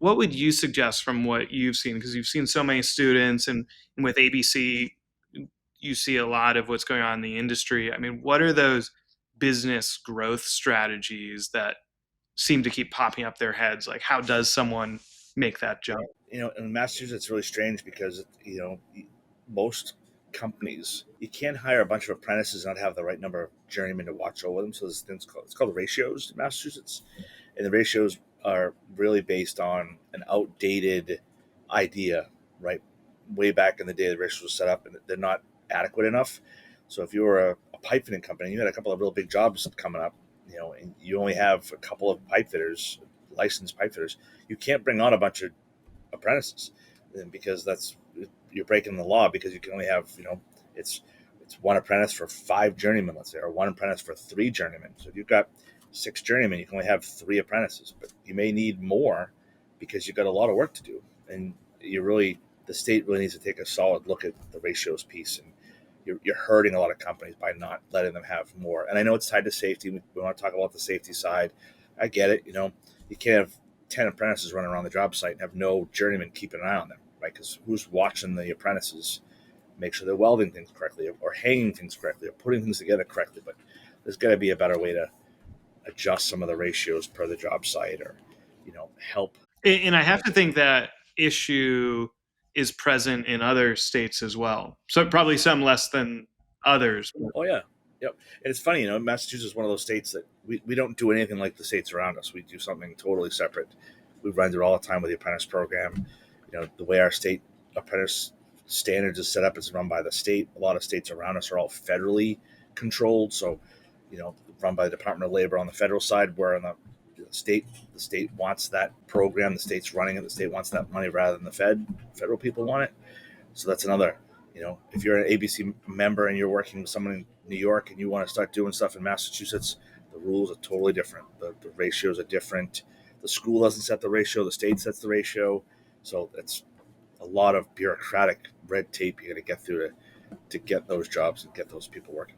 what would you suggest from what you've seen? Because you've seen so many students, and with ABC, you see a lot of what's going on in the industry. I mean, what are those business growth strategies that seem to keep popping up their heads? Like, how does someone make that jump? In Massachusetts, it's really strange because most companies, you can't hire a bunch of apprentices and not have the right number of journeymen to watch over them. So there's things called, it's called ratios in Massachusetts, and the ratios are really based on an outdated idea, right? Way back in the day, the ratios were set up and they're not adequate enough. So if you were a pipe fitting company, you had a couple of real big jobs coming up, and you only have a couple of pipe fitters, licensed pipe fitters. You can't bring on a bunch of apprentices, and because that's you're breaking the law because you can only have it's one apprentice for five journeymen, let's say, or one apprentice for three journeymen. So if you've got six journeymen, you can only have three apprentices, but you may need more because you've got a lot of work to do, and the state really needs to take a solid look at the ratios piece, and you're hurting a lot of companies by not letting them have more. And I know it's tied to safety. We want to talk about the safety side. I get it. You can't have 10 apprentices running around the job site and have no journeyman keeping an eye on them, right? Because who's watching the apprentices make sure they're welding things correctly or hanging things correctly or putting things together correctly? But there's got to be a better way to adjust some of the ratios per the job site, or help. And I have to think that issue is present in other states as well. So probably some less than others. Oh yeah, yep. And it's funny, Massachusetts is one of those states that we don't do anything like the states around us. We do something totally separate. We run through all the time with the apprentice program. The way our state apprentice standards is set up is run by the state. A lot of states around us are all federally controlled, so run by the Department of Labor on the federal side. Where on the state wants that program. The state's running it. The state wants that money rather than the federal people want it. So that's another. If you're an ABC member and you're working with someone in New York and you want to start doing stuff in Massachusetts, the rules are totally different. The ratios are different. The school doesn't set the ratio. The state sets the ratio. So it's a lot of bureaucratic red tape you got to get through to get those jobs and get those people working.